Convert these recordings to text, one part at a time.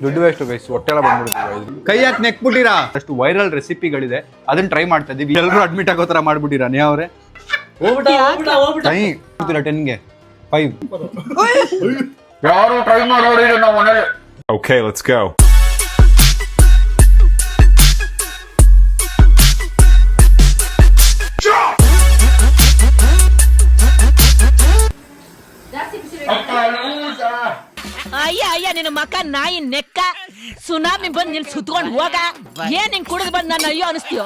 ದುಡ್ಡು waste guys, ಹೊಟ್ಟೆಲ್ಲ ಬಂದ್ಬಿಡ್ತೀವಿ. ಕೈ ಯಾಕೆ ನೆಕ್ಬಿಟ್ಟಿರಾ? ಅಷ್ಟು ವೈರಲ್ ರೆಸಿಪಿಗಳಿದೆ, ಅದನ್ನ ಟ್ರೈ ಮಾಡ್ತಾ ಇದೀವಿ. ಎಲ್ಲರೂ ಅಡ್ಮಿಟ್ ಆಗೋ ತರ ಮಾಡ್ಬಿಟ್ಟಿರಾ ನೀ ಅವ್ರೆ? ಕೈ 10ಗೆ 5 ಯಾರು ಟ್ರೈ ಮಾಡೋರಿ ನಾವು ಮನೇಲಿ. Okay, let's go. ಅಯ್ಯ ಅಯ್ಯ ನಿನ್ನ ಮಕ್ಕ ನಾಯಿ ನೆಕ್ಕ ಸುನಾಮಿ ಬಂದ್ ನಿಲ್ ಸುತ್ಕೊಂಡ್ ಹೋಗ. ಏನ್ ಹಿಂಗ್ ಕುಡಿದ್ ಬಂದ್ ನನ್ನ ಅಯ್ಯೋ ಅನಿಸ್ತೀಯೋ?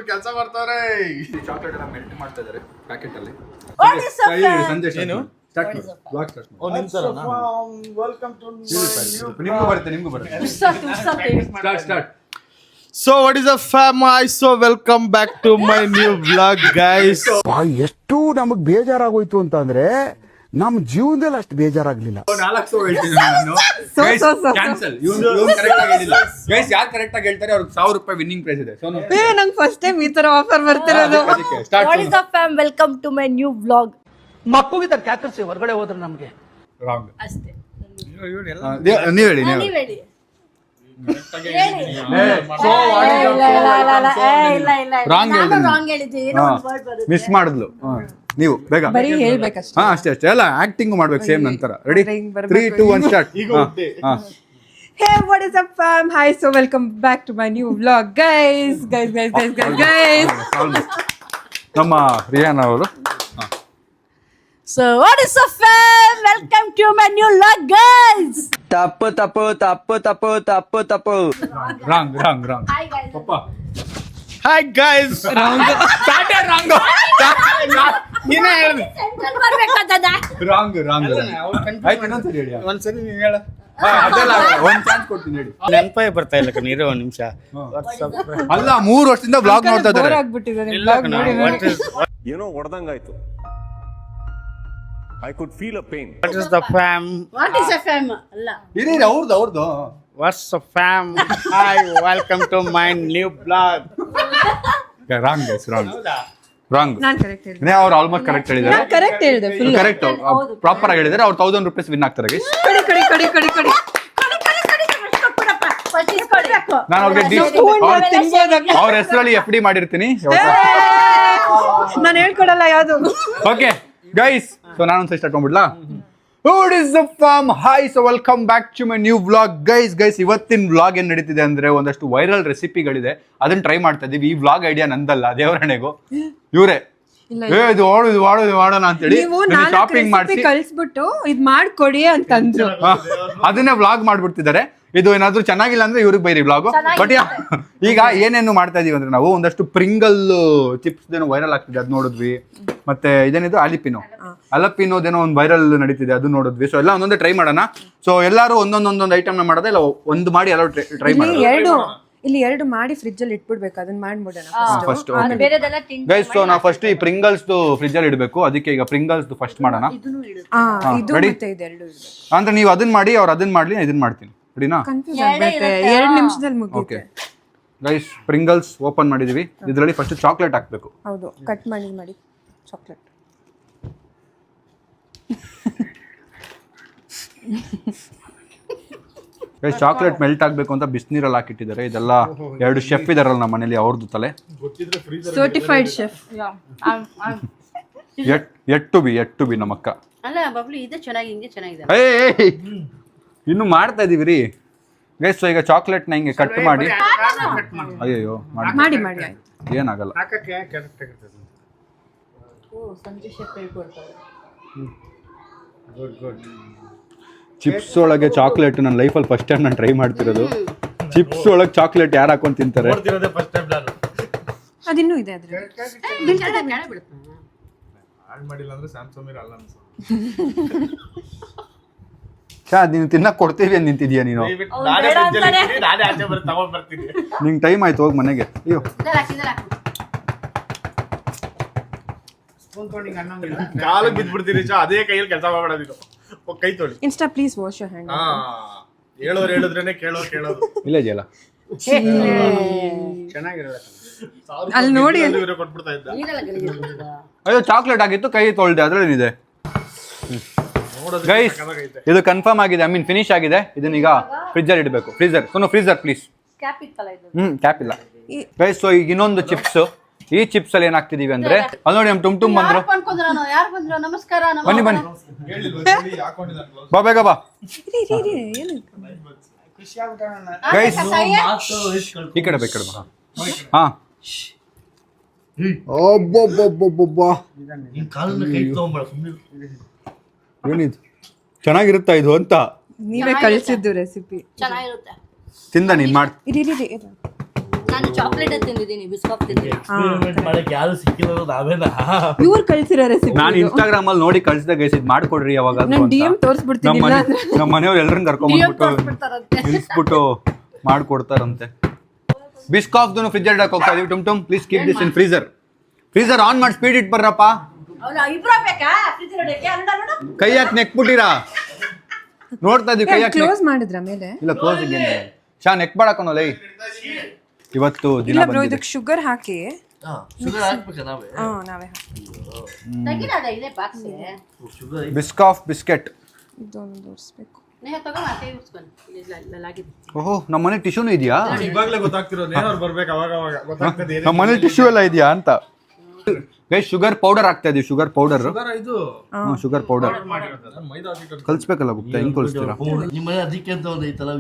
ಕೆಲಸ ಮಾಡ್ತಾರೆ. ಚಾಕ್ಲೇಟ್ ಎಲ್ಲ ಮೆಲ್ಟ್ ಮಾಡ್ತಾ ಇದಾರೆ ಪ್ಯಾಕೆಟ್ ಅಲ್ಲಿ. ಸಂದೇಶ ಏನು? ನಿಮ್ಗೂ ಬರುತ್ತೆ. So what is up fam? So welcome back to my new vlog guys. ಎಷ್ಟು ನಮಗ್ ಬೇಜಾರಾಗೋಯ್ತು ಅಂತ ಅಂದ್ರೆ ನಮ್ ಜೀವನದಲ್ಲಿ ಅಷ್ಟು ಬೇಜಾರಾಗ್ಲಿಲ್ಲ. 400 ಹೇಳ್ತೀನಿ ನಾನು. ಕ್ಯಾನ್ಸಲ್. ಇವ್ನು ಕರೆಕ್ಟ್ ಆಗಿ ಹೇಳಿಲ್ಲ. ಗೈಸ್ ಯಾರು ಕರೆಕ್ಟ್ ಆಗಿ ಹೇಳ್ತಾರೆ ಅವ್ರಿಗೆ 1000 ರೂಪಾಯಿ ವಿನ್ನಿಂಗ್ ಪ್ರೈಸ್ ಇದೆ. ಸೋನು ನಂಗೆ ಫಸ್ಟ್ ಟೈಮ್ ಈ ತರ ಆಫರ್ ಬರ್ತಿರೋದು. What is up fam, welcome to my new vlog. ಮಕ್ಕಳಿಗೆ ಕ್ಯಾಕರ್ಸಿ ಹೊರಗಡೆ ಹೋದ್ರೆ ನಮ್ಗೆ ರಾಂಗ್ ಅಷ್ಟೇ. ನೀವು ಹೇಳಿ. ಮಿಸ್ ಮಾಡಿದ್ಲು ನೀವು ಬೇಗ. ಬರೀ ಹೇಳ್ಬೇಕಷ್ಟೇ. ಹಾ ಅಷ್ಟೇ ಎಲ್ಲ ಆಕ್ಟಿಂಗ್ ಮಾಡ್ಬೇಕು ಸೇಮ್ ನಂತರ. Ready 3 2 1 start. Hey, what is up fam? Hi, so welcome back to my new vlog guys. ನಮ್ಮ ರಿಯಾನ್ ಅವರು. So what is up fam, welcome to my new vlog guys. ತಪ್ಪು ರಾಂಗ್ Hi guys. ಪಪ್ಪ Hi guys. ನೀನೇ ಹೇಳು. Central ಬರ್ಬೇಕಾದ wrong ಆಯ್ತು ಇನ್ನೊಂದ್ಸರಿ ಹೇಳಿ. ಒಂದ್ಸರಿ ನೀನ್ ಹೇಳ. ಅದೆಲ್ಲ ಒಂದ್ ಚಾನ್ಸ್ ಕೊಡ್ತೀನಿ ಹೇಳಿ. ನೆನಪೇ ಬರ್ತಾ ಇಲ್ಲ ಕಣೀರ ಒಂದ್ ನಿಮಿಷ. ಅಲ್ಲ 3 ವರ್ಷದಿಂದ ಬ್ಲಾಗ್ ನೋಡ್ತಾ ಬೋರ್ ಇದ್ದಾರೆ. ಆಗ್ಬಿಟ್ಟಿದ್ದಾರೆ vlog ನೋಡಿ. ಏನೋ ಹೊಡೆದಂಗಾಯ್ತು. I could feel a pain. What is the fam? What is a fam? ಅಲ್ಲ ಇರಿ ಅವ್ರದ್ದು What's the fam? Hi, welcome to my new vlog. Wrong guys wrong. ನಾನು ಕರೆಕ್ಟ್ ಹೇಳಿದೆ. ನೇ ಅವ್ರು ಆಲ್ಮೋಸ್ಟ್ ಕರೆಕ್ಟ್ ಹೇಳಿದ್ದಾರೆ. ನಾನು ಕರೆಕ್ಟ್ ಹೇಳಿದೆ ಫುಲ್. ಕರೆಕ್ಟ್ ಪ್ರಾಪರ್ ಆಗಿ ಹೇಳಿದ್ದಾರೆ. ಅವ್ರು 1000 ರೂಪಾಯಿ ವಿನ್ ಆಗ್ತಾರೆ ಗೈಸ್. ಕಡಿ. ನಾನು ಅವ್ರಿಗೆ ಅವ್ರ ಹೆಸರಲ್ಲಿ FD ಮಾಡಿರ್ತೀನಿ. ನಾನು ಹೇಳ್ಕೊಡಲ್ಲ ಯಾವುದು. ಓಕೆ ಗೈಸ್, ಸೊ ನಾನು ಒಂದು start ಮಾಡ್ಬಿಡ್ಲಾ? What is up fam? Hi, so welcome back to my new vlog guys. ಇವತ್ತಿನ ವ್ಲಾಗ್ ಏನ್ ನಡೀತಿದೆ ಅಂದ್ರೆ ಒಂದಷ್ಟು ವೈರಲ್ ರೆಸಿಪಿಗಳಿದೆ, ಅದನ್ನ ಟ್ರೈ ಮಾಡ್ತಾ ಇದೀವಿ. ಈ ವ್ಲಾಗ್ ಐಡಿಯಾ ನಂದಲ್ಲ, ದೇವರಣೆಗೂ ಇವರೇ ಇದು ಮಾಡೋಣ ಅಂತೇಳಿ ಶಾಪಿಂಗ್ ಮಾಡಿಸಿ ಕಳ್ಸ್ಬಿಟ್ಟು ಇದ್ ಮಾಡ್ಕೊಡಿ ಅಂತಂದ್ರು. ಅದನ್ನೇ ವ್ಲಾಗ್ ಮಾಡ್ಬಿಡ್ತಿದ್ದಾರೆ. ಇದು ಏನಾದ್ರು ಚೆನ್ನಾಗಿಲ್ಲ ಅಂದ್ರೆ ಇವ್ರಿಗೆ ಬೈರಿ ವ್ಲಾಗ್. ಬಟ್ ಈಗ ಏನೇನು ಮಾಡ್ತಾ ಇದೀವಿ ಅಂದ್ರೆ ನಾವು ಒಂದಷ್ಟು ಪ್ರಿಂಗಲ್ ಚಿಪ್ಸ್ ಏನೋ ವೈರಲ್ ಆಗ್ತಿದೆ, ಅದ್ ನೋಡಿದ್ವಿ. ಮತ್ತೆ ಇದೇನಿದು ಅಲಪಿನೋದೇನೋ ಒಂದು ವೈರಲ್ ನಡೀತಿದೆ, ಅದು ನೋಡಿದ್ವಿ. ಸೊ ಎಲ್ಲ ಒಂದೊಂದೇ ಟ್ರೈ ಮಾಡೋಣ. ಸೊ ಎಲ್ಲರೂ ಒಂದೊಂದೊಂದು ಐಟಮ್ ನ ಮಾಡೋದೇ ಇಲ್ಲ, ಒಂದು ಮಾಡಿ ಎಲ್ಲರೂ ಟ್ರೈ ಮಾಡೋಣ. ಇಲ್ಲಿ 2 ಮಾಡಿ ಫ್ರಿಜ್ ಅಲ್ಲಿ ಇಟ್ಬಿಡ್ಬೇಕು. ಅದನ್ನ ಮಾಡ್ಬಿಡೋಣ ಫಸ್ಟ್. ಗೈಸ್, ಸೊ ನಾವು ಫಸ್ಟ್ ಈ ಪ್ರಿಂಗಲ್ಸ್ ಫ್ರಿಜ್ ಅಲ್ಲಿ ಇಡಬೇಕು. ಅದಕ್ಕೆ ಈಗ ಪ್ರಿಂಗಲ್ಸ್ ಫಸ್ಟ್ ಮಾಡೋಣ. ಅಂದ್ರೆ ನೀವು ಅದನ್ನ ಮಾಡಿ, ಅವ್ರು ಅದನ್ನ ಮಾಡ್ಲಿ, ಇದನ್ನ ಮಾಡ್ತೀನಿ. ರೆಡಿನಾ? 2 ನಿಮಿಷದಲ್ಲಿ ಮುಗಿಯುತ್ತೆ. ಓಕೆ ಗೈಸ್, ಪ್ರಿಂಗಲ್ಸ್ ಓಪನ್ ಮಾಡಿದೀವಿ. ಇದರಲ್ಲಿ ಫಸ್ಟ್ ಚಾಕ್ಲೇಟ್ ಹಾಕ್ಬೇಕು. ಹೌದು, ಕಟ್ ಮಾಡಿ ಚಾಕ್ಲೇಟ್. ಗೈಸ್, ಚಾಕ್ಲೇಟ್ ಮೆಲ್ಟ್ ಆಗ್ಬೇಕು ಅಂತ ಬಿಸಿನೀರಲ್ಲಿ ಹಾಕಿಟ್ಟಿದ್ದಾರೆ. ಇದೆಲ್ಲ 2 ಶೆಫ್ ಇದಾರಲ್ಲ ನಮ್ಮ ಮನೇಲಿ, ಅವ್ರದ್ದು ತಲೆ. Certified chef. ಎಟ್ ಟು ಬಿ ನಮ್ಮಕ್ಕ. ಅಲ್ಲ ಬಬ್ಲು ಇದೆ ಚೆನ್ನಾಗಿ, ಹಿಂಗೆ ಚೆನ್ನಾಗಿದೆ. ಇನ್ನು ಮಾಡ್ತಾ ಇದೀವಿ ರೀ ಗೈಸ್. ಸೊ ಈಗ ಚಾಕ್ಲೇಟ್ ನ ಹಿಂಗೆ ಕಟ್ ಮಾಡಿ, ಅಯ್ಯೋ ಮಾಡಿ ಏನಾಗಲ್ಲ. ಚಿಪ್ಸ್ ಒಳಗೆ ಚಾಕ್ಲೇಟ್ ನನ್ನ ಲೈಫಲ್ಲಿ ಫಸ್ಟ್ ಟೈಮ್ ನಾನು ಟ್ರೈ ಮಾಡ್ತಿರೋದು. ಚಿಪ್ಸ್ ಒಳಗೆ ಚಾಕ್ಲೇಟ್ ಯಾರು ಹಾಕೊಂಡು ತಿಂತಾರೆ? ಅದಿನ್ನೂ ಇದೆ ಅದ್ರ. ನೀನು ತಿನ್ನಕ್ ಕೊಡ್ತೀವಿ ಅಂತ ನಿಂತಿದ್ಯಾ ನೀನು? ನಿಂಗೆ ಟೈಮ್ ಆಯ್ತು, ಹೋಗಿ ಮನೆಗೆ. ಅಯ್ಯೋ ಕಾಲು ಬಿದ್ಬಿಡ್ತೀನಿ. ಅದೇ ಕೈಯಲ್ಲಿ ಕೆಲಸ ಮಾಡ್ಬಿಡೋದು. ಕೈ ತೊಳಿ. ಇನ್ಸ್ಟಾ ಪ್ಲೀಸ್ ವಾಶ್ ಯೋರ್ ಹ್ಯಾಂಡ್. ಹೇಳಿದ್ರೇನೆ ಕೇಳೋದು. ಇಲ್ಲ ಜಲ ಅಲ್ಲಿ ನೋಡಿ ಅಯ್ಯೋ ಚಾಕ್ಲೇಟ್ ಆಗಿತ್ತು ಕೈ ತೊಳ್ದೆ ಅದ್ರಲ್ಲೇನಿದೆ ಗೈಸ್ ಇದು ಕನ್ಫರ್ಮ್ ಆಗಿದೆ ಐ ಮೀನ್ ಫಿನಿಶ್ ಆಗಿದೆ ಇದನ್ನೀಗ ಫ್ರಿಜ್ಜಲ್ಲಿ ಇಡಬೇಕು ಫ್ರೀಸರ್ ಪ್ಲೀಸ್ ಕ್ಯಾಪ್ ಇಲ್ಲ ಗೈಸ್ ಸೊ ಈಗ ಇನ್ನೊಂದು ಚಿಪ್ಸ್ ಈ ಚಿಪ್ಸ್ ಅಲ್ಲಿ ಏನಾಗ್ತಿದೀವಿ ಅಂದ್ರೆ ಅಲ್ಲಿ ನೋಡಿ ನಮ್ ಟುಮ್ ಬಂದ್ರು ನಮಸ್ಕಾರ ಬನ್ನಿ ಬಾ ಬೇಗ ಬಾ ಗೈಸ್ ಈ ಕಡೆ ಬಾ ಹಾ ಏನಿದು ಚೆನ್ನಾಗಿರುತ್ತಾ ಇದು ಅಂತ ನೀವೇ ಕಳಿಸಿದ್ದು ರೆಸಿಪಿ ಚೆನ್ನಾಗಿರುತ್ತೆ. ತಿಂದ ನೀನ್ ಮಾಡ್ ನಾನು ಚಾಕ್ಲೇಟ್ ತಿಂದಿದ್ದೀನಿ, ಬಿಸ್ಕಾಪ್ ತಿಂದಿದ್ದೀನಿ. ಯಾರು ಸಿಕ್ಕಿಲ್ಲ ನಾವೇನಾ ಇವ್ರು ಕಳ್ಸಿರೋ ರೆಸಿಪಿ ನಾನು ಇನ್ಸ್ಟಾಗ್ರಾಮ್ ಅಲ್ಲಿ ನೋಡಿ ಕಳ್ಸಿದ ಗೈಸ್ ಇದು ಮಾಡ್ಕೊಡ್ರಿ ಯಾವಾಗ ನಾನು DM ತೋರಿಸ್ಬಿಡ್ತೀನಿ ನಮ್ಮ ಮನೆಯವ್ರು ಎಲ್ಲರನ್ನ ಕರ್ಕೊಂಡ್ಬಿಟ್ಟು ನಿಲ್ಸ್ಬಿಟ್ಟು ಮಾಡ್ಕೊಡ್ತಾರಂತೆ ಬಿಸ್ಕಾಫ್ದು ಫ್ರಿಜ್ ಇಡಕ್ ಹೋಗ್ತಾ ಇದೀವಿ ಟುಮ್ please keep this in freezer on ಮಾಡಿ ಸ್ಪೀಡ್ ಇಟ್ ಬರ್ರಪ್ಪ ಕೈ ಯಾಕೆ ನೆಕ್ಬಿಟ್ಟಿರಾ ನೋಡ್ತಾ ಇದೀವಿ ಕೈ ಯಾಕೆ ಕ್ಲೋಸ್ ಮಾಡಿದ್ರ ಮೇಲೆ ಇಲ್ಲ ಕ್ಲೋಸ್ ಇದೆ ಶಾ ನೆಕ್ ಬಾಡಕೋಣ ಲೈ ಇವತ್ತು ದಿನ ಇಲ್ಲ ಬ್ರೋ ಬಂದಿದೆ ಇದಕ್ಕೆ ಶುಗರ್ ಹಾಕಿ ಶುಗರ್ ಹಾಕ್ಬೇಕಾ ನಾವೇ ನಾವೇ ಹಾಕಿ ತೆಗಿನಾದ ಇದೆ ಬಾಕ್ಸ್ ಬಿಸ್ಕಾಫ್ ಬಿಸ್ಕೆಟ್ ಇದೊಂದು ತೋರಿಸ್ಬೇಕು ನೇಹ ತಗೋ ಮತ್ತೆ ಯೂಸ್ಕೊಂಡು ಇಲ್ಲ ಆಗಿದೆ. ಓಹೋ ನಮ್ಮ ಮನೆ ಟಿಶ್ಯೂನು ಇದೆಯಾ ಇವಾಗಲೇ ಗೊತ್ತಾಗ್ತಿರೋದು ಏನಾದ್ರು ಬರ್ಬೇಕು ಅವಾಗ ಗೊತ್ತಾಗ್ತದೆ ನಮ್ಮ ಮನೆ ಟಿಶ್ಯೂ ಎಲ್ಲ ಇದೆಯಾ ಅಂತ ಗೈಸ್ ಶುಗರ್ ಪೌಡರ್ ಹಾಕ್ತಾ ಇದೀವಿ ಶುಗರ್ ಪೌಡರ್ ಇದು ಶುಗರ್ ಪೌಡರ್ ಮೈದಾ ಕಲ್ಸ್ಬೇಕಲ್ಲ ಗುಪ್ತ ಹೆಂಗ್ ಕಲಿಸ್ತೀರಾ ನಿಮ್ಮ ಅದಕ್ಕೆ ಅಂತ ಒಂದು ಐತಲ್ಲ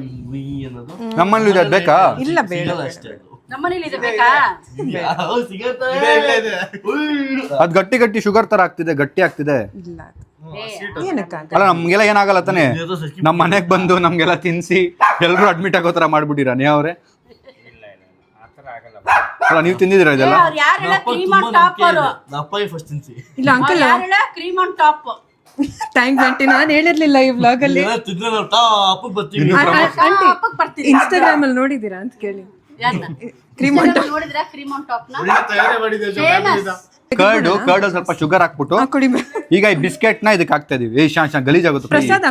ಅನ್ನೋದು ನಮ್ಮಲ್ಲಿ ಇದು ಬೇಕಾ ಇಲ್ಲ ಬೇಡ ಸಿಗಲ್ಲ ಅಷ್ಟೇ ಅದು ನಮ್ಮನೇಲಿ ಇದೆ ಬೇಕಾ? ಅದ್ ಗಟ್ಟಿ ಶುಗರ್ ತರ ಆಗ್ತಿದೆ ಗಟ್ಟಿ ಆಗ್ತಿದೆ ಇಲ್ಲ ಏನಕ್ಕಾಗ ಅಲ್ಲ ನಮ್ಗೆಲ್ಲ ಏನಾಗಲ್ಲ ತಾನೆ ನಮ್ ಮನೆಗ್ ಬಂದು ನಮ್ಗೆಲ್ಲ ತಿನ್ಸಿ ಎಲ್ರು ಅಡ್ಮಿಟ್ ಆಗೋ ತರ ಮಾಡ್ಬಿಟ್ಟಿರಾ ನೀ ಅವ್ರೆ ಅಲ್ಲ ನೀವು ತಿಂದಿದ್ದೀರಾ ಇದೆಲ್ಲ ಅವ್ರು ಯಾರೆಲ್ಲ ಕ್ರೀಮ್ ಆನ್ ಟಾಪ್ ಅವರು ಅಪ್ಪಾಯಿ ಫಸ್ಟ್ ತಿನ್ಸಿ ಇಲ್ಲ ಅಂಕಲ್ ಯಾರೆಲ್ಲ cream on top thanks aunty ನಾನು ಹೇಳಿರ್ಲಿಲ್ಲ ಈ ವ್ಲಾಗ್ ಅಲ್ಲಿ ತಿಂದ್ರೆ ನಾವು ಟಾಪ್ ಬರ್ತೀವಿ ಆಂಟಿ ಟಾಪ್ ಬರ್ತೀವಿ. ಇನ್ಸ್ಟಾಗ್ರಾಮ್ ಅಲ್ಲಿ ನೋಡಿದೀರಾ ಅಂತ ಕೇಳಿ ಯಾರನ್ನ ಕ್ರೀಮ್ ಆನ್ ಟಾಪ್ ನೋಡಿದ್ರಾ ಕ್ರೀಮ್ ಆನ್ ಟಾಪ್ ನ ತಯಾರಿ ಮಾಡಿದ್ದೆ ಫೇಮಸ್ ಕರ್ಡ್ ಸ್ವಲ್ಪ ಶುಗರ್ ಹಾಕ್ಬಿಟ್ಟು ಕೊಡಿ ಈಗ ಈ ಬಿಸ್ಕೆಟ್ ನ ಇದಕ್ಕೆ ಹಾಕ್ತಾ ಇದೀವಿ ಶಾಂಶ ಗಲೀಜಾಗುತ್ತೆ ಪ್ರಸಾದ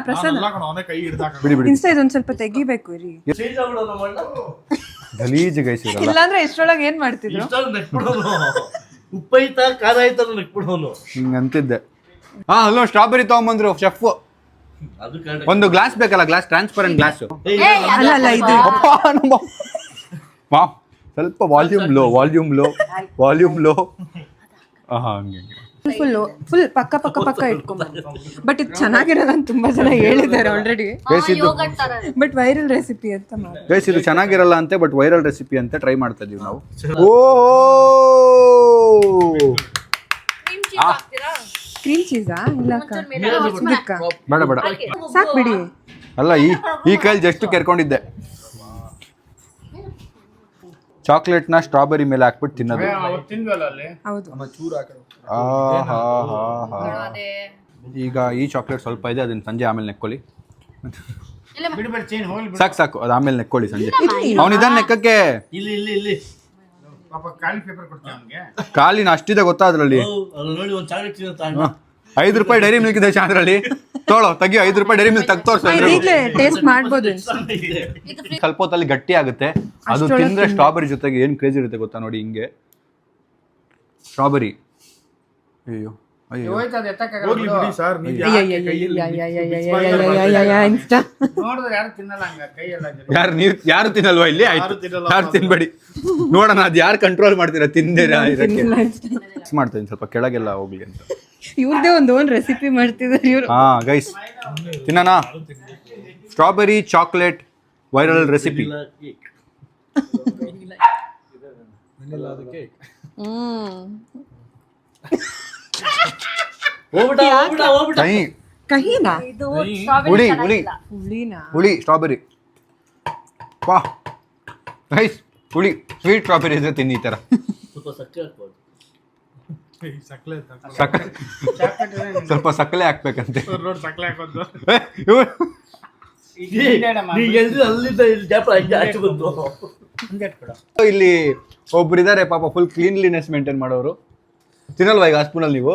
ಅವನೇ ಕೈ ಹಿಡ್ದಾಕ ಬಿಡಿ ಬಿಡಿ ಇನ್ಸ್ಟಾ ಇದೊಂದ್ ಸ್ವಲ್ಪ ತೆಗಿಬೇಕು ರೀ ಗಲೀಜ್ ಗೈಸಿರಲ್ಲ ಇಲ್ಲಾಂದ್ರೆ ಇಷ್ಟರೊಳಗೆ ಏನ್ ಮಾಡ್ತಿದ್ರು ನೆಕ್ಬಿಡೋನು ಉಪ್ಪೈತ ಖಾರ ಐತ ನೆಕ್ಬಿಡೋನು ಹಿಂಗ ಅಂತಿದ್ದೆ ಹಾ ಅಲ್ಲೋ ಸ್ಟ್ರಾಬೆರಿ ತಗೊಂಬಂದ್ರು ಶೆಫ್ ಅದು ಕರೆಕ್ಟ್ ಒಂದು ಗ್ಲಾಸ್ ಬೇಕಲ್ಲ ಗ್ಲಾಸ್ ಟ್ರಾನ್ಸ್ಪರೆಂಟ್ ಗ್ಲಾಸ್ ಅಲ್ಲ ಅಲ್ಲ ಇದು ಸ್ವಲ್ಪ ವಾಲ್ಯೂಮ್ ಲೋ ಹಂಗೆ ಫುಲ್ ಪಕ್ಕ ಇಟ್ಕೊಂಡ್ಬಂದು ಬಟ್ ಇದು ಚೆನ್ನಾಗಿರಲ್ಲ ಅಂತ ತುಂಬಾ ಜನ ಹೇಳಿದ್ದಾರೆ ಆಲ್ರೆಡಿ ಯೋಗಟ್ ತರ ಬಟ್ ವೈರಲ್ ರೆಸಿಪಿ ಅಂತ ಮಾಡಿ ಗೈಸ್ ಇದು ಚೆನ್ನಾಗಿರಲ್ಲ ಅಂತೆ ಬಟ್ ವೈರಲ್ ರೆಸಿಪಿ ಅಂತ ಟ್ರೈ ಮಾಡ್ತಾ ಇದೀವಿ ನಾವು ಓ ಕ್ರೀಮ್ ಚೀಸಾ ಇಲ್ಲ ಇದಕ್ಕ ಬೇಡ ಸಾಕ್ ಬಿಡಿ ಅಲ್ಲ ಈ ಕೈಲಿ ಜಸ್ಟ್ ಕೆರ್ಕೊಂಡಿದ್ದೆ ಚಾಕ್ಲೇಟ್ ನ ಸ್ಟ್ರಾಬೆರಿ ಮೇಲೆ ಹಾಕ್ಬಿಟ್ಟು ತಿನ್ನೋದು ಹೌದು ಈಗ ಈ ಚಾಕ್ಲೇಟ್ ಸ್ವಲ್ಪ ಇದೆ ಅದನ್ನ ಸಂಜೆ ಆಮೇಲೆ ನೆಕ್ಕೊಳ್ಳಿ ಸಾಕು ಅದು ಆಮೇಲೆ ನೆಕ್ಕೊಳ್ಳಿ ಸಂಜೆ ಅವನಿದ್ದಾನೆ ನೆಕ್ಕಕ್ಕೆ ಇಲ್ಲಿ ಕಾಲಿನ ಅಷ್ಟಿದೆ ಗೊತ್ತಾ ಅದ್ರಲ್ಲಿ ನೋಡಿ ಒಂದು ಚಾಕ್ಲೇಟ್ ತಿನ್ನೋ ₹5 ಡೈರಿ ಮಿಲ್ಕ್ ಇದೆ ಅದ್ರಲ್ಲಿ ತೆಗಿಯೋ ₹5 ಡೈರಿ ಮಿಲ್ಕ್ ತೆಗ್ದು ತೋರ್ಸು ಈಗಲೇ ಟೇಸ್ಟ್ ಮಾಡ್ಬೋದು ಸ್ವಲ್ಪ ಹೊತ್ತಲ್ಲಿ ಗಟ್ಟಿ ಆಗುತ್ತೆ ಅದು ತಿಂದ್ರೆ ಸ್ಟ್ರಾಬೆರಿ ಜೊತೆಗೆ ಏನ್ ಕ್ರೇಜಿ ಇರುತ್ತೆ ಗೊತ್ತಾ ನೋಡಿ ಹಿಂಗೆ ಸ್ಟ್ರಾಬೆರಿ ಅಯ್ಯೋ ಹೋಗ್ಲಿ ಬಿಡಿ ಸರ್ ಇನ್ಸ್ಟಾ ಯಾರು ತಿನ್ನಲ್ವಾ ಇಲ್ಲಿ ಆಯ್ತು ಯಾರು ತಿನ್ಬೇಡಿ ನೋಡೋಣ ಅದ್ ಯಾರು ಕಂಟ್ರೋಲ್ ಮಾಡ್ತೀರಾ ತಿಂದೇರಾ ಮಾಡ್ತೀನಿ ಸ್ವಲ್ಪ ಕೆಳಗೆಲ್ಲ ಹೋಗ್ಲಿ ಅಂತ ಇವ್ರದೇ ಒಂದು ಓನ್ ರೆಸಿಪಿ ಮಾಡ್ತಿದ್ದಾರೆ ಇವ್ರು ಹಾ ಗೈಸ್ ತಿನ್ನೋಣ ಸ್ಟ್ರಾಬೆರಿ ಚಾಕ್ಲೇಟ್ ವೈರಲ್ ರೆಸಿಪಿ ಕಹಿನಾ ಇದು ಹುಳಿ ಸ್ಟ್ರಾಬೆರಿ ವಾ ಗೈಸ್ ಹುಳಿ ಸ್ವೀಟ್ ಸ್ಟ್ರಾಬೆರಿ ಇದ್ರೆ ತಿನ್ನಿ ಈ ತರ ಸ್ವಲ್ಪ ಸಕ್ಕರೆ ಹಾಕ್ಬೋದು ಸ್ವಲ್ಪ ಸಕ್ಕರೆ ಹಾಕ್ಬೇಕಂತೆ ಇಲ್ಲಿ ಒಬ್ರಿದ್ದಾರೆ ಪಾಪ ಫುಲ್ ಕ್ಲೀನ್ಲಿನೆಸ್ ಮೇಂಟೈನ್ ಮಾಡೋರು ತಿನ್ನಲ್ವಾ ಈಗ ಸ್ಪೂನಲ್ಲಿ ನೀವು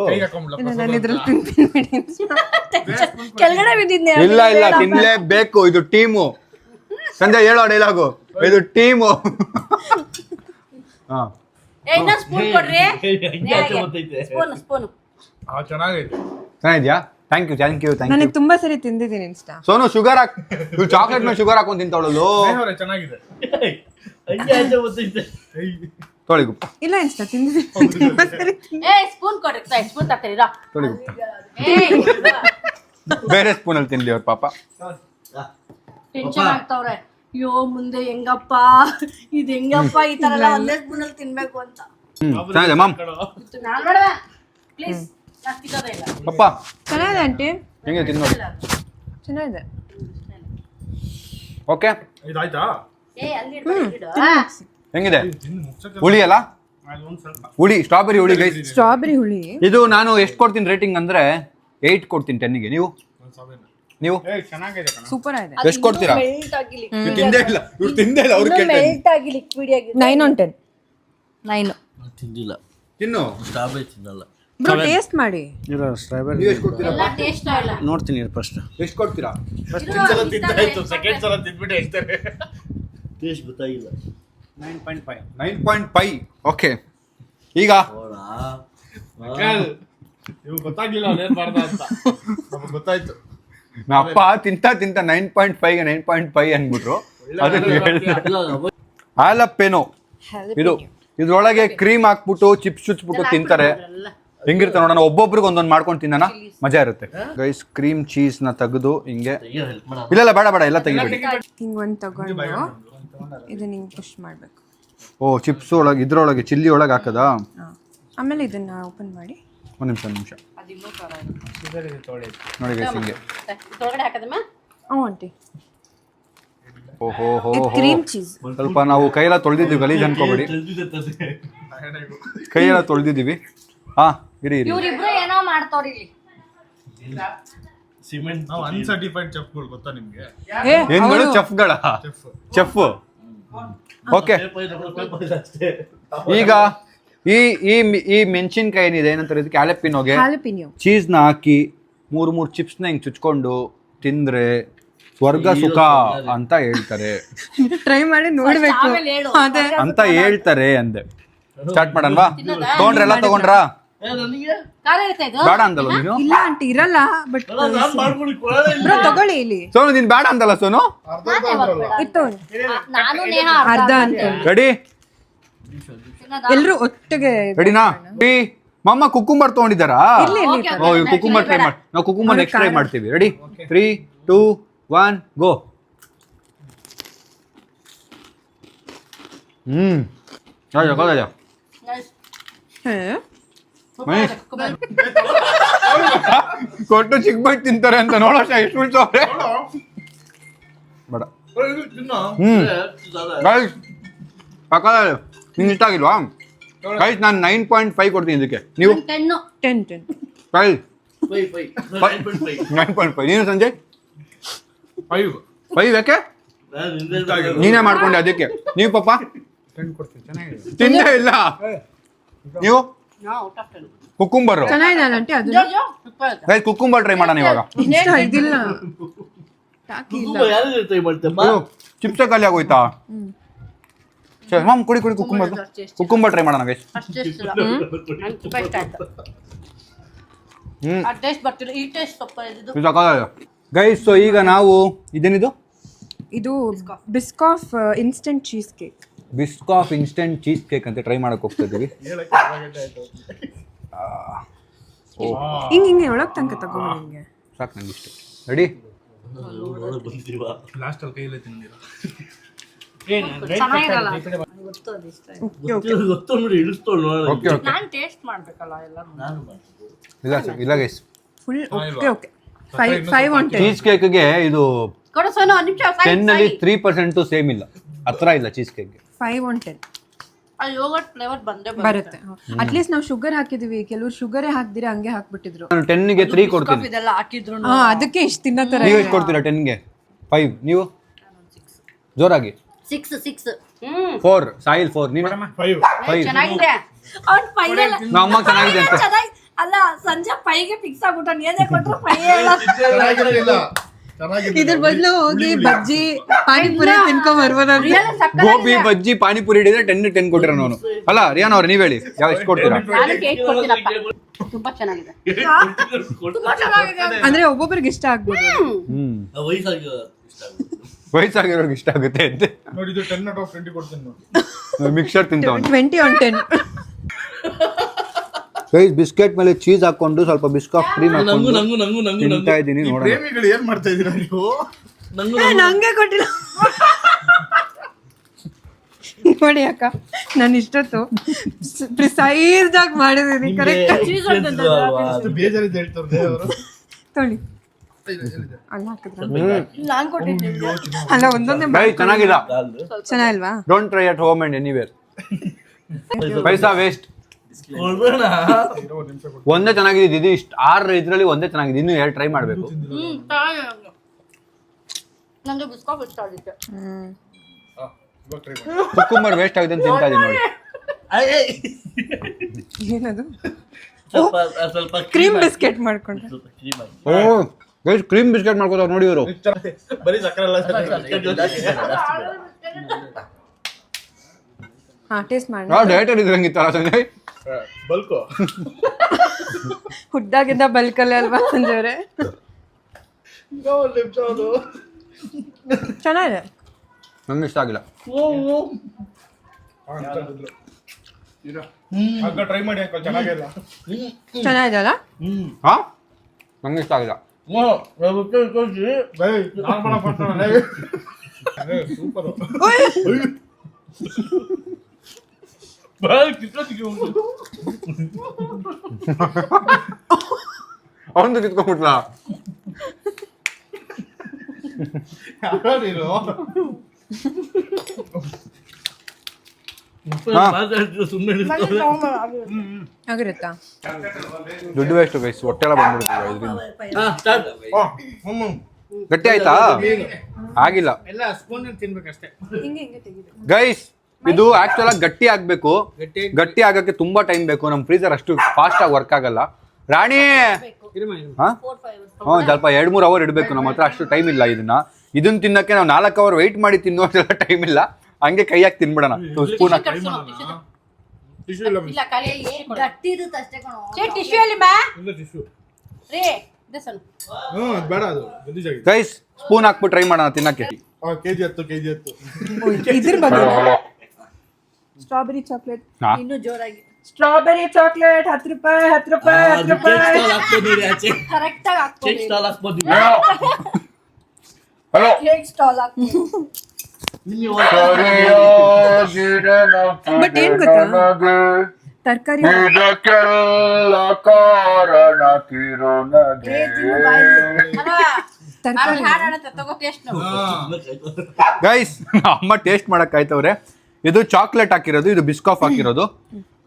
ನಾನು ಇದ್ರಲ್ಲಿ ತಿಂತೀನಿ ಕೆಳಗಡೆ ಬಿದ್ದಿದ್ನೆ ಇಲ್ಲ ತಿನ್ಲೇಬೇಕು ಇದು ಟೀಮು ಸಂಜೆ ಹೇಳೋ ಡೈಲಾಗು ಇದು ಟೀಮು ಹಾ ಏ ಇನ್ನೊಂದು ಸ್ಪೂನ್ ಕೊಡ್ರಿ ಸ್ಪೂನ್ ಚೆನ್ನಾಗಿದ್ಯಾ ಥ್ಯಾಂಕ್ ಯು ನನಗೆ ತುಂಬಾ ಸರಿ ತಿಂದಿದ್ದೀನಿ ಇನ್ಸ್ಟಾ. ಸೋನು ಶುಗರ್ ಹಾಕ್ ಚಾಕ್ಲೇಟ್ ಮೇಲೆ ಶುಗರ್ ಹಾಕೊಂಡು ತಿಂತಾವಳಲ್ಲೋ ಚೆನ್ನಾಗಿದೆ ತೊಳಿ ಗುಪ್ತ ಇಲ್ಲ ಇನ್ಸ್ಟಾ ತಿಂದಿದ್ದೀನಿ ತುಂಬಾ ಸರಿ. ಏ ಸ್ಪೂನ್ ಕೊಡ್ರಿ ಸ್ಪೂನ್ ತರ್ತೀರಿ ತೊಳಿ ಗುಪ್ತ ಏ ಬೇರೆ ಸ್ಪೂನಲ್ಲಿ ತಿನ್ಲಿ ಅವ್ರ ಪಾಪ ಟೆನ್ಷನ್ ಆಗ್ತಾವ್ರೆ. ಅಯ್ಯೋ ಮುಂದೆ ಹೆಂಗಪ್ಪ ಇದು ಹೆಂಗಪ್ಪ ಈ ತರ ಎಲ್ಲ ಒಂದೇ ಸ್ಪೂನ್ ಅಲ್ಲಿ ತಿನ್ಬೇಕು ಅಂತ. ಚೆನ್ನಾಗಿದೆ ಮಾಮ್ ನಾನ್ ನೋಡುವ ಪ್ಲೀಸ್ ನಾನು ತಿನ್ನೋದೇ ಇಲ್ಲ. ಪಪ್ಪ ಚೆನ್ನಾಗಿದೆ ಆಂಟಿ, ಹೆಂಗೆ ತಿನ್ನೋದು ಚೆನ್ನಾಗಿದೆ. ಓಕೆ ಇದಾಯ್ತಾ ಏ ಅಲ್ಲಿ ಇಡು. ಹೆಂಗಿದೆ ಹುಳಿ ಅಲ್ಲ ಹುಳಿ ಸ್ಟ್ರಾಬೆರಿ ಹುಳಿ ಗೈಸ್. ಸ್ಟ್ರಾಬೆರಿ ಹುಳಿ ಇದು ನಾನು ಎಷ್ಟು ಕೊಡ್ತೀನಿ ರೇಟಿಂಗ್ ಅಂದ್ರೆ 8 ಕೊಡ್ತೀನಿ 10ಗೆ. ನೀವು ಸೂಪರ್ ಆಗಿದೆ. ಎಷ್ಟು ಕೊಡ್ತೀರಾ? ಇವ್ರು ತಿಂದೇ ಇಲ್ಲ ಅವ್ರು ಮೆಲ್ಟ್ ಆಗಿ ಲಿಕ್ವಿಡ್ ಆಗಿ 9 on 10. 9. ತಿಂದಿಲ್ಲ ತಿನ್ನು ಸ್ಟ್ರಾಬೆರಿ ತಿನ್ನಲ್ಲ. ಬ್ರೋ ಟೇಸ್ಟ್ ಮಾಡಿ. ಇಲ್ಲ ಸ್ಟ್ರಾಬೆರಿ ನೀವು ಎಷ್ಟು ಕೊಡ್ತೀರಾ? ಎಲ್ಲ ಟೇಸ್ಟ್ ಇಲ್ಲ. ನೋಡ್ತೀನಿ ಫಸ್ಟ್. ಎಷ್ಟು ಕೊಡ್ತೀರಾ? ಸೆಕೆಂಡ್ ಸಲ ತಿಂದ್ಬಿಟ್ಟು ಹೇಳ್ತಾರೆ. ಟೇಸ್ಟ್ ಗೊತ್ತಾಗಿಲ್ಲ. 9.5 ಓಕೆ. ಈಗ ಇವು ಗೊತ್ತಾಗಿಲ್ಲ ಅದೇನ್ ಮಾಡ್ದ ಅಂತ ನಮಗೆ ಗೊತ್ತಾಯ್ತು. ನಮ್ಮ ಅಪ್ಪ ತಿಂತ 9.5ಗೆ 9.5 ಅಂದ್ಬಿಟ್ರು. ಅದಕ್ಕೆ ಹಾಲಪ್ಪೇನೋ ಇದು ಇದ್ರೊಳಗೆ ಕ್ರೀಮ್ ಹಾಕ್ಬಿಟ್ಟು ಚಿಪ್ಸ್ ಚುಚ್ಬಿಟ್ಟು ತಿಂತಾರೆ. ಹೆಂಗಿರುತ್ತೆ ನೋಡೋಣ, ಒಬ್ಬೊಬ್ರಿಗೆ ಒಂದೊಂದು ಮಾಡ್ಕೊಂಡು ತಿನ್ನೋಣ, ಮಜಾ ಇರುತ್ತೆ ಗೈಸ್. ಕ್ರೀಮ್ ಚೀಸ್ ನ ತೆಗೆದು ಹಿಂಗೆ ಇಲ್ಲ ಬೇಡ ಎಲ್ಲ ತೆಗಿಬೇಡಿ. ಹಿಂಗ್ ಒಂದ್ ತಗೊಂಡು ಇದನ್ನ ಹಿಂಗ್ ಪುಷ್ ಮಾಡ್ಬೇಕು. ಓ ಚಿಪ್ಸ್ ಒಳಗೆ ಇದ್ರೊಳಗೆ ಚಿಲ್ಲಿ ಒಳಗೆ ಹಾಕದಾ? ಆಮೇಲೆ ಇದನ್ನ ಓಪನ್ ಮಾಡಿ. ಒಂದು ನಿಮಿಷ ನೋಡಿ ಗೈಸ್ ಹಿಂಗೆ. ಒಳಗಡೆ ಹಾಕದಮ್ಮ. ಆಂಟಿ ಓಹೋ ಹೋ ಕ್ರೀಮ್ ಚೀಸ್. ಸ್ವಲ್ಪ ನಾವು ಕೈಯೆಲ್ಲ ತೊಳೆದಿದ್ದೀವಿ, ಗಲೀಜ್ ಅನ್ಕೋಬೇಡಿ. ಕೈಯೆಲ್ಲ ತೊಳೆದಿದ್ದೀವಿ. ಹಾ ಇರಿ ಇವ್ರಿಬ್ರು ಏನೋ ಮಾಡ್ತಾವ್ರಿ ಇಲ್ಲಿ. ಸಿಮೆಂಟ್ ನಾವು ಅನ್ಸರ್ಟಿಫೈಡ್ ಚೆಫ್ಗಳು ಗೊತ್ತಾ ನಿಮ್ಗೆ? ಏನ್ಗಳು? ಚೆಫ್ಗಳ ಚೆಫ್. ಓಕೆ ಈಗ ಈ ಮೆಣಸಿನ್ಕಾಯಿ ಏನಿದೆ ಏನಂತಾರೆ ಇದಕ್ಕೆ, ಆಲೆಪಿನೋಗೆ ಹ್ಯಾಲಪಿನೋ ಚೀಸ್ನ ಹಾಕಿ 3 ಚಿಪ್ಸ್ನ ಹಿಂಗೆ ಚುಚ್ಕೊಂಡು ತಿಂದ್ರೆ ಸ್ವರ್ಗ ಸುಖ ಅಂತ ಹೇಳ್ತಾರೆ ಟ್ರೈ ಮಾಡಿ ನೋಡ್ಬೇಕು ಆಮೇಲೆ ಹೇಳು. ಅದೇ ಅಂತ ಹೇಳ್ತಾರೆ ಅಂದೆ. ಸ್ಟಾರ್ಟ್ ಮಾಡಲ್ವಾ? ತಗೊಂಡ್ರೆಲ್ಲ ತಗೊಂಡ್ರಾ? ಖಾರ ಇರುತ್ತೆ ಇದು. ಬೇಡ ಅಂದಲ್ಲ ನೀನು? ಇಲ್ಲ ಆಂಟಿ ಇರಲ್ಲ ಬಟ್ ಬ್ರೋ ತಗೊಳ್ಳಿ ಇಲ್ಲಿ ಸೋನು ನೀನ್ ಬೇಡ ಅಂತಲ್ಲ ಸೋನು? ಇತ್ತು ನಾನು ನೇಹ ಅರ್ಧ ಅಂತ ರೆಡಿ ಎಲ್ರು ಒಟ್ಟಿಗೆ ರೆಡಿನಾ? ಮಮ್ಮ ಕುಕ್ಕುಂಬರ್ ತಗೊಂಡಿದ್ದಾರಾ? ಓ ಇವ್ ಕುಕ್ಕುಂಬರ್ ಟ್ರೈ ಮಾಡಿ. ನಾವು ಕುಕ್ಕುಂಬರ್ ನೆಕ್ಸ್ಟ್ ಟ್ರೈ ಮಾಡ್ತೀವಿ. ರೆಡಿ 3 2 1 ಗೋ. ಕೊಟ್ಟು ಚಿಕ್ಕ ಬೈಟ್ ತಿಂತಾರೆ ಅಂತ ನೋಡೋಣ ಎಷ್ಟು ಉಳ್ಸೋರೆ. ಬೇಡ ಗೈಸ್ ಪಕ್ಕದ ನಿಂಗೆ ಇಷ್ಟ ಆಗಿಲ್ವಾ ಗೈಸ್? ನಾನು 9.5 ಕೊಡ್ತೀನಿ ಇದಕ್ಕೆ. ನೀವು 10. ಗೈಸ್ 9.5. ನೀನು ಸಂಜಯ್ 5 ಯಾಕೆ? ನೀನೇ ಮಾಡ್ಕೊಂಡೆ ಅದಕ್ಕೆ. ನೀವು ಪಾಪ ತಿಂದೇ ಇಲ್ಲ. ನೀವು ಕುಕ್ಕುಂಬರ್ ಚೆನ್ನಾಗಿದೆ ಆಂಟಿ. ಅದು ಗೈಸ್ ಕುಕ್ಕುಂಬರ್ ಟ್ರೈ ಮಾಡೋಣ ಇವಾಗ. ಇದಿಲ್ಲ ಟಾಕಿ ಇಲ್ಲ. ಚಿಪ್ಸ್ ಖಾಲಿ ಆಗೋಯ್ತಾ? ಮಾಮ್ ಕುಡಿ ಕುಕ್ಕುಂಬರ್ ಟ್ರೈ ಮಾಡೋಣ ಗೈಸ್. ಟೇಸ್ಟ್ ಬರ್ತಿಲ್ಲ. ಈ ಟೇಸ್ಟ್ ಸ್ವಲ್ಪ ಇದು. ಗೈಸ್ ಸೊ ಈಗ ನಾವು ಇದೇನಿದು? ಇದು Biscoff instant cheese cake. Biscoff instant cheese cake ಅಂತ ಟ್ರೈ ಮಾಡಕ್ ಹೋಗ್ತಾ ಇದೀವಿ. ಹಿಂಗೆ ಒಳಗ್ ತನಕ ತಗೊಂಡು ಹಿಂಗೆ ಸಾಕು ನಂಗೆ ಇಷ್ಟ. ರೆಡಿ ಲಾಸ್ಟ್ ಅಲ್ಲಿ ಕೈಯಲ್ಲೇ ತಿಂದಿರಾ? ಚೆನ್ನಾಗಿರಲ್ಲ. ಓಕೆ ಓಕೆ ನಾನು ಟೇಸ್ಟ್ ಮಾಡ್ಬೇಕಲ್ಲ ಎಲ್ಲ. ಇಲ್ಲ guys full okay 5 on 10. Cheese ಕೇಕ್ಗೆ ಇದು ಕೊಡು ಸೋನು ಒಂದು ನಿಮಿಷ. 10 ಅಲ್ಲಿ 3% ಸೇಮ್ ಇಲ್ಲ, ಹತ್ರ ಇಲ್ಲ ಚೀಸ್ ಕೇಕ್ಗೆ. 5 on 10 ಆ ಯೋಗರ್ಟ್ ಫ್ಲೇವರ್ ಬಂದೇ ಬರುತ್ತೆ. ಅಟ್ಲೀಸ್ಟ್ ನಾವು ಶುಗರ್ ಹಾಕಿದೀವಿ, ಕೆಲವರು ಶುಗರೇ ಹಾಕ್ದಿರ ಹಂಗೆ ಹಾಕ್ಬಿಟ್ಟಿದ್ರು. ನಾನು 10ಗೆ 3 ಕೊಡ್ತೀನಿ. ಇದೆಲ್ಲ ಹಾಕಿದ್ರು ಅದಕ್ಕೆ ಇಷ್ಟು ತಿನ್ನೋ ತರ. ನೀವು ಎಷ್ಟು ಕೊಡ್ತೀರಾ 10ಗೆ? 5. ನೀವು ಜೋರಾಗಿ 6. 4. ಸಾಯಿಲ್ 4. ನೀವು 5. ಚೆನ್ನಾಗಿದೆ. ಅವ್ನು ಫೈನಲ್ ನಮ್ಮ ಅಮ್ಮ ಚೆನ್ನಾಗಿದೆ ಅಂತ. ಅಲ್ಲ ಸಂಜೆ 5ಗೆ ಫಿಕ್ಸ್ ಆಗ್ಬಿಟ್ಟ. ನೀನೇ ಕೊಟ್ಟರು 5 ಹೇಳ. ಇದ್ರ ಬದಲು ಹೋಗಿ ಬಜ್ಜಿ ಪಾನಿಪುರಿ ತಿನ್ಕೊಂಡ್ ಬರ್ಬೋದಂತ. ಗೋಬಿ ಬಜ್ಜಿ ಪಾನಿಪುರಿ ಹಿಡಿದ್ರೆ 10/10 ಕೊಟ್ಟಿರೋ ನಾನು. ಅಲ್ಲ ರಿಯಾನ್ ಅವ್ರು ನೀವ್ ಹೇಳಿ ಎಷ್ಟು ಕೊಡ್ತೀರಾ? ನಾನು ಕೇಕ್ ಕೊಡ್ತೀನಪ್ಪ. ತುಂಬಾ ಚೆನ್ನಾಗಿದೆ. ತುಂಬಾ ಚೆನ್ನಾಗಿದೆ. ಅಂದ್ರೆ ಒಬ್ಬೊಬ್ರಿಗೆ ಇಷ್ಟ ಆಗ್ಬೋದು. ವಯಸ್ಸಾಗಿರೋರ್ಗೆ ಇಷ್ಟ ಆಗುತ್ತೆ ಅಂತೆ. ನೋಡಿ 10/20 ಕೊಡ್ತೀನಿ. ಮಿಕ್ಸರ್ ತಿಂತಾವ್ 20 on 10. ಬಿಸ್ಕೆಟ್ ಮೇಲೆ ಚೀಸ್ ಹಾಕೊಂಡು ಸ್ವಲ್ಪ ಬಿಸ್ಕಾಫ್ ಕ್ರೀಮ್ ಹಾಕೊಂಡು ತಿಂತಾ ಇದ್ದೀನಿ. ನೋಡೋಣ ಪ್ರೇಮಿಗಳು ಏನ್ ಮಾಡ್ತಾ ಇದೀರಾ ನೀವು? ನಂಗೆ ಕೊಟ್ಟಿಲ್ಲ ನೋಡಿ ಅಕ್ಕ, ನಾನು ಇಷ್ಟೊತ್ತು ಪ್ರಿಸೈಸ್ ಆಗಿ ಮಾಡಿದೀನಿ. ಕರೆಕ್ಟ್ ಚೀಸ್ ಬೇಜಾರಿದ್ದು ಹೇಳ್ತಾರೆ ಅವರು. ತೊಳಿ ಅಲ್ಲ ಹಾಕಿದ್ರ ನಾನ್ ಕೊಟ್ಟಿದ್ದೀನಿ. ಅಲ್ಲ ಒಂದೊಂದೇ ಚೆನ್ನಾಗಿಲ್ಲ. ಚೆನ್ನಾಗಿಲ್ವಾ? Don't try at home and anywhere. ಪೈಸಾ ವೇಸ್ಟ್. ಒಂದೇ ಚೆನ್ನಾಗಿದೆ ಇದು. ಇಷ್ಟು 6 ಇದ್ರಲ್ಲಿ ಒಂದೇ ಚೆನ್ನಾಗಿದೆ. ಇನ್ನು 2 ಟ್ರೈ ಮಾಡ್ಬೇಕು. ನಂಗೆ ಬಿಸ್ಕಾಫ್ ಇಷ್ಟ ಆಗುತ್ತೆ. ಕುಕ್ಕುಂಬರ್ ವೇಸ್ಟ್ ಆಗಿದೆ ಅಂತ ತಿಂತಾ ಇದೀನಿ ನೋಡಿ. ಏನದು? ಕ್ರೀಮ್ ಬಿಸ್ಕೆಟ್ ಮಾಡ್ಕೊಂಡ್ರೆ. ಕ್ರೀಮ್ ಬಿಸ್ಕೆಟ್ ಮಾಡ್ಕೋತಾವ್ ನೋಡಿ ಇವರು. ಬರೀ ಸಕ್ಕರೆ ಅಲ್ಲ. ಹಾ, ಟೇಸ್ಟ್ ಮಾಡಿ. ಡಯಟರ್ ಇದ್ರಂಗಿತ್ತಲ್ಲ ಸಂಜಯ್. ಬಲ್ಕೋ ಹುಡ್ದಾಗಿದ್ದ ಬಲ್ಕಲ್ಲೇ ಅಲ್ವಾ ಸಂಜಯ್ ಅವರೇ? ಚೆನ್ನಾಗಿದೆ. ನಂಗೆ ಇಷ್ಟ ಆಗಿಲ್ಲ. ಟ್ರೈ ಮಾಡಿ ಅಂಕಲ್, ಚೆನ್ನಾಗಿಲ್ಲ. ಚೆನ್ನಾಗಿದೆ ಅಲ್ಲ? ಹಾ, ನಂಗೆ ಇಷ್ಟ ಆಗಿಲ್ಲ. ಸೂಪರ್. ಅವನು ಕಿತ್ಕೊಂಡ್ಬಿಟ್ಲ. ಆಗಿರುತ್ತಾ? ದುಡ್ಡು ವೇಸ್ಟ್ ಗೈಸ್. ಹೊಟ್ಟೆ ಎಲ್ಲ ಬಂದ್ಬಿಡ್ತೀವಿ ಇದರಿಂದ. ಗಟ್ಟಿ ಆಯ್ತಾ? ಆಗಿಲ್ಲ ಗೈಸ್. ಇದು ಆಕ್ಚುಲ್ ಆಗಿ ಗಟ್ಟಿ ಆಗ್ಬೇಕು. ಗಟ್ಟಿ ಆಗಕ್ಕೆ ತುಂಬಾ ಟೈಮ್ ಬೇಕು. ನಮ್ ಫ್ರೀಜರ್ ಅಷ್ಟು ಫಾಸ್ಟ್ ಆಗಿ ವರ್ಕ್ ಆಗಲ್ಲ. ರಾಣಿ ಸ್ವಲ್ಪ 2-3 ಅವರ್ ಇಡಬೇಕು. ನಮ್ಮ ಹತ್ರ ಅಷ್ಟು ಟೈಮ್ ಇಲ್ಲ. ಇದನ್ನ ತಿನ್ನಕ್ಕೆ ನಾವು 4 ಅವರ್ ವೆಯ್ಟ್ ಮಾಡಿ ತಿನ್ನೋಷ್ಟೆಲ್ಲ ಟೈಮ್ ಇಲ್ಲ. ಹಂಗೆ ಕೈಯಾಗಿ ತಿನ್ಬಿಡೋಣ. ಸ್ಪೂನ್ ಹಾಕಿ. ಇಲ್ಲ ಖಾಲಿ ಗಟ್ಟಿ ಇರುತ್ತೆ ಅಷ್ಟೇ ಕಣೋ. ಟಿಶ್ಯೂ ಅಲ್ಲಿ ಬಾ ರೇ ದೇಸನ್. ಬೇಡ ಅದು. ಗೈಸ್ ಸ್ಪೂನ್ ಹಾಕ್ಬಿಟ್ಟು ಟ್ರೈ ಮಾಡೋಣ ತಿನ್ನಕ್ಕೆ. ಕೆಜಿ 10 ಇದ್ರ ಬದಲು ಸ್ಟ್ರಾಬೆರಿ ಚಾಕ್ಲೇಟ್ ಇನ್ನು ಜೋರಾಗಿ. ಸ್ಟ್ರಾಬೆರಿ ಚಾಕ್ಲೇಟ್ 10 ರೂಪಾಯಿ 10 ರೂಪಾಯಿ 10 ರೂಪಾಯಿ. ಕರೆಕ್ಟ್ ಆಗಿ ಹಾಕ್ಬೋದು. ಹಲೋ ಕೇಕ್ ಸ್ಟಾಲ್ ಹಾಕ್ಬೋದು. ಬಟ್ ಏನ್ ಗೊತ್ತಾ, ತರಕಾರಿ ಗೈಸ್ ಅಮ್ಮ ಟೇಸ್ಟ್ ಮಾಡಕ್ ಆಯ್ತವ್ರೆ. ಇದು ಚಾಕ್ಲೇಟ್ ಹಾಕಿರೋದು, ಇದು ಬಿಸ್ಕಾಫ್ ಹಾಕಿರೋದು.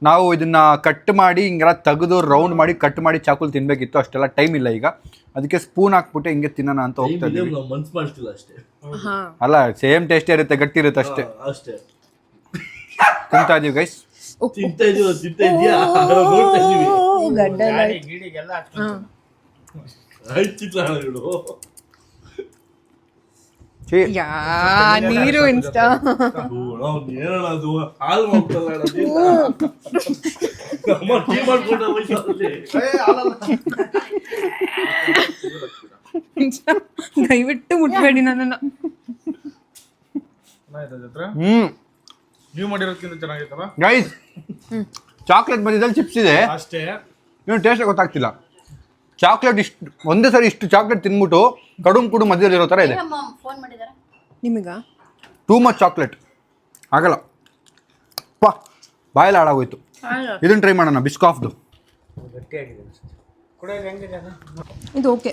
ನಾವು ಇದನ್ನ ಕಟ್ ಮಾಡಿ ಹಿಂಗೆಲ್ಲ ತೆಗೆದು ರೌಂಡ್ ಮಾಡಿ ಕಟ್ ಮಾಡಿ ಚಾಕುಲ್ ತಿನ್ಬೇಕಿತ್ತು. ಅಷ್ಟೆಲ್ಲ ಟೈಮ್ ಇಲ್ಲ ಈಗ. ಅದಕ್ಕೆ ಸ್ಪೂನ್ ಹಾಕ್ಬಿಟ್ಟು ಹಿಂಗೆ ತಿನ್ನೋಣ ಅಂತ ಹೋಗ್ತಾ ಇದೀವಿ. ಅಲ್ಲ ಸೇಮ್ ಟೇಸ್ಟ್ ಇರುತ್ತೆ, ಗಟ್ಟಿ ಇರುತ್ತೆ ಅಷ್ಟೇ. ತಿಂತಾ ಇದೀವಿ ಗೈಸ್. ನೀರು ಇನ್ಸ್ಟಾ ದಯವಿಟ್ಟು ಮುಟ್ಬೇಡಿ ನನ್ನನ್ನ. ನೀವು ಮಾಡಿರೋದಕ್ಕಿಂತ ಚೆನ್ನಾಗಿತ್ತಲ್ಲ ಗೈಸ್. ಚಾಕ್ಲೇಟ್ ಮಧ್ಯದಲ್ಲಿ ಚಿಪ್ಸ್ ಇದೆ ಅಷ್ಟೇ. ಏನು ಟೇಸ್ಟ್ ಗೊತ್ತಾಗ್ತಿಲ್ಲ. ಚಾಕ್ಲೇಟ್ ಇಷ್ಟು ಒಂದೇ ಸರಿ ಇಷ್ಟು ಚಾಕ್ಲೇಟ್ ತಿನ್ಬಿಟ್ಟು ಕಡುಮ್ ಕುಡು ಮಧ್ಯದಲ್ಲಿ ಇರೋ ಥರ ಇದೆ. ಫೋನ್ ಮಾಡಿದಾರೆ ನಿಮಗ? ಟೂ ಮಚ್ ಚಾಕ್ಲೇಟ್ ಆಗಲ್ಲ. ಪಾ ಬಾಯಲ್ಲಿ ಹಾಳಾಗೋಯ್ತು. ಇದನ್ನ ಟ್ರೈ ಮಾಡೋಣ ಬಿಸ್ಕಾಫ್ದು. ಇದು ಓಕೆ.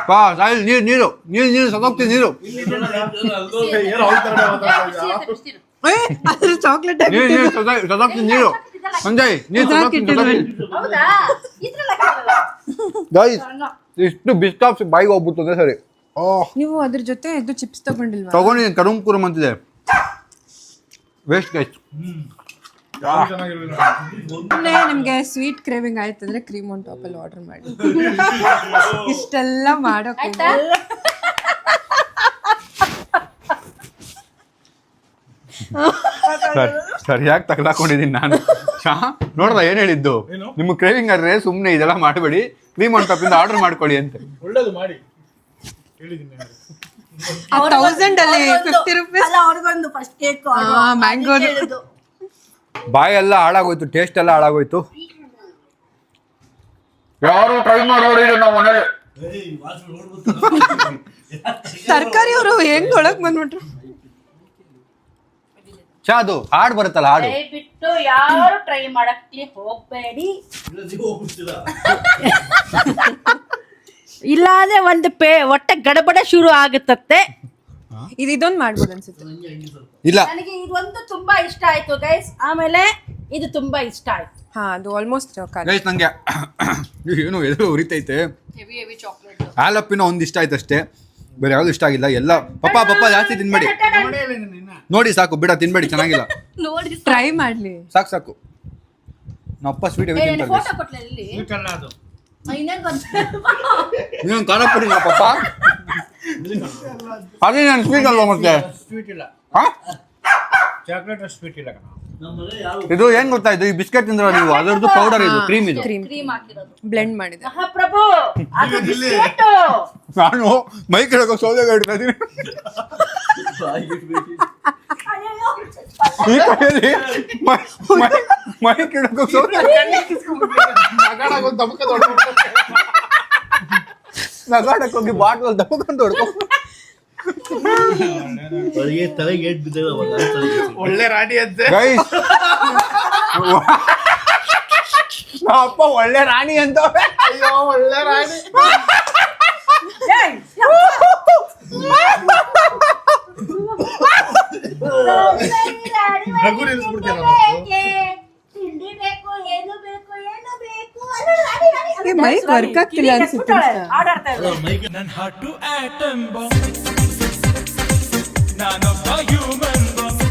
ಪಾ ಸಾಯಿಲ್ ನೀರು ನೀರು ನೀರು ನೀರು ಸತ್ತೋಗ್ತೀನಿ ನೀರು. ಅದ್ರ ಚಾಕ್ಲೇಟ್ ನೀರು ನೀರು ಸತ್ತೋಗ್ತೀನಿ ನೀರು. ಸಂಜಯ್ ನೀರು ಸತ್ತೋಗ್ತೀನಿ. ಹೌದಾ ಇದ್ರಲ್ಲ ಹಾಕಿದ್ರಲ್ಲ. ಗೈಸ್ ಇಷ್ಟು ಬಿಸ್ಕಾಫ್ ಬಾಯಿಗೆ ಹೋಗ್ಬಿಡ್ತದೆ ಸರಿ. ನೀವು ಅದ್ರ ಜೊತೆ ಇದು ಚಿಪ್ಸ್ ತಗೊಂಡಿಲ್ವಾ? ತಗೊಂಡಿದ್ದೀನಿ. ಕಡುಮ್ ಕುರುಮ್ ಅಂತಿದೆ. Waste guys. ನಿಮ್ಗೆ ಸ್ವೀಟ್ ಕ್ರೇವಿಂಗ್ ಆಯ್ತು ಅಂದ್ರೆ ಕ್ರೀಮ್ ಆನ್ ಟಾಪ್ ಅಲ್ಲಿ ಆರ್ಡರ್ ಮಾಡಿ. ಇಷ್ಟೆಲ್ಲ ಮಾಡೋಕೆ ಸರಿಯಾಗಿ ತಗಲಾಕೊಂಡಿದ್ದೀನಿ ನಾನು. ನೋಡ್ದ ಏನ್ ಹೇಳಿದ್ದು, ನಿಮ್ಗೆ ಕ್ರೇವಿಂಗ್ ಆದ್ರೆ ಸುಮ್ನೆ ಇದೆಲ್ಲ ಮಾಡಬೇಡಿ, ಕ್ರೀಮ್ ಆನ್ ಟಾಪ್ ಇಂದ ಆರ್ಡರ್ ಮಾಡ್ಕೊಳ್ಳಿ ಅಂತ. ಒಳ್ಳೇದು ಮಾಡಿ ಹೇಳಿದ್ದೀನಿ. 1000 ಅಲ್ಲಿ 50 rupees ಅಲ್ಲ ಅವ್ರಿಗೊಂದು ಫಸ್ಟ್ ಕೇಕ್ ಮ್ಯಾಂಗೋ. ಬಾಯೆಲ್ಲ ಹಾಳಾಗೋಯ್ತು, ಟೇಸ್ಟ್ ಎಲ್ಲ ಹಾಳಾಗೋಯ್ತು. ಯಾರು ಟ್ರೈ ಮಾಡೋರಿ ನಾವು ಮನೇಲಿ. ತರಕಾರಿ ಅವರು ಹೆಂಗ್ ಒಳಗ್ ಬಂದ್ಬಿಟ್ರು. ಅದು ಹಾಡು ಬರುತ್ತಲ್ಲ, ಹಾಡು. ದಯವಿಟ್ಟು ಯಾರು ಟ್ರೈ ಮಾಡಕ್ಕೆ ಹೋಗ್ಬೇಡಿ. ಇಲ್ಲಾಂದ್ರೆ ಒಂದು ಹೊಟ್ಟೆ ಗಡಬಡ ಶುರು ಆಗುತ್ತತ್ತೆ. ಇದೊಂದು ಮಾಡ್ಬೋದು ಅನ್ಸುತ್ತೆ. ಇಲ್ಲ, ನನಗೆ ಇದೊಂದು ತುಂಬಾ ಇಷ್ಟ ಆಯ್ತು ಗೈಸ್. ಆಮೇಲೆ ಇದು ತುಂಬಾ ಇಷ್ಟ ಆಯ್ತು. ಹಾ, ಅದು ಆಲ್ಮೋಸ್ಟ್ ಗೈಸ್ ನಂಗೆ ಏನು ಎದುರು ಉರಿತೈತೆ. ಆಲಪ್ಪಿನ ಒಂದ್ ಇಷ್ಟ ಆಯ್ತು ಅಷ್ಟೇ, ಬೇರೆ ಯಾವ್ದು ಇಷ್ಟ ಆಗಿಲ್ಲ. ಎಲ್ಲ ಪಪ್ಪ ಜಾಸ್ತಿ ತಿನ್ಬೇಡಿ, ನೋಡಿ ಸಾಕು, ಬಿಡ ತಿನ್ಬೇಡಿ, ಚೆನ್ನಾಗಿಲ್ಲ. ನೋಡಿ ಟ್ರೈ ಮಾಡ್ಲಿ. ಸಾಕು ನಮ್ಮಪ್ಪ ಸ್ವೀಟ್ ಹೆವಿ ತಿಂತಾರೆ. ಫೋಟೋ ಕೊಟ್ಲ ಇಲ್ಲಿ ಇನ್ನೇನ್ ಗೊತ್ತ ನೀನು ಖಾರ ಪುಡಿ ನಾ ಪಪ್ಪ, ಅದೇ ನಾನು ಸ್ವೀಟ್ ಅಲ್ವಾ ಮತ್ತೆ. ಸ್ವೀಟ್ ಇಲ್ಲ, ಹಾ, ಚಾಕ್ಲೇಟ್ ಸ್ವೀಟ್ ಇಲ್ಲ ಕಣ. ಇದು ಏನ್ ಗೊತ್ತಾ, ಇದು ಈ ಬಿಸ್ಕೆಟ್ ತಿಂದ್ರ ನೀವು, ಅದರದ್ದು ಪೌಡರ್, ಇದು ಕ್ರೀಮ್, ಇದು ಕ್ರೀಮ್ ಹಾಕಿರೋದು. ಬ್ಲೆಂಡ್ ಮಾಡಿದೆ. ಮಹಾಪ್ರಭು ಅದು ಬಿಸ್ಕೆಟ್. ನಾನು ಮೈ ಕೆಳಗೆ ಸೌದೆಗೆ ಇಡ್ತಾ ಇದೀನಿ. ಈ ಕೈಯಲ್ಲಿ ಮೈ ಕೆಳಗೆ ಸೌದೆ ನಗಾಡಕ್ ಹೋಗಿ ಬಾಟ್ಲಲ್ಲಿ ದಬ್ಬಕೊಂಡು ಹೊಡ್ಕೊ. ತಲೆಗೆ ಏಟ್ ಬಿದ್ದಿಲ್ಲ, ಒಳ್ಳೆ ರಾಡಿ ಅಂತೆ. ಗೈಸ್, ಅಪ್ಪ ಒಳ್ಳೆ ರಾಣಿ ಅಂತ. ಅಯ್ಯೋ ಒಳ್ಳೆ ರಾಡಿ. ನಗು ನಿಲ್ಸ್ಬಿಡ್ತೀರ ತಿಂಡಿ ಬೇಕು, ಏನು ಬೇಕು, ಏನು ಬೇಕು. ಮೈಕ್ ವರ್ಕ್ ಆಗ್ತಿಲ್ಲ ಅನ್ಸುತ್ತೆ. ಆಡಾಡ್ತಾ ಇರೋದು. ನನ್ನ ಹಾಟು ಆಟಮ್ ಬಾಂಬ್, ನಾನೊಬ್ಬ ಹ್ಯೂಮನ್ ಬಾಂಬ್.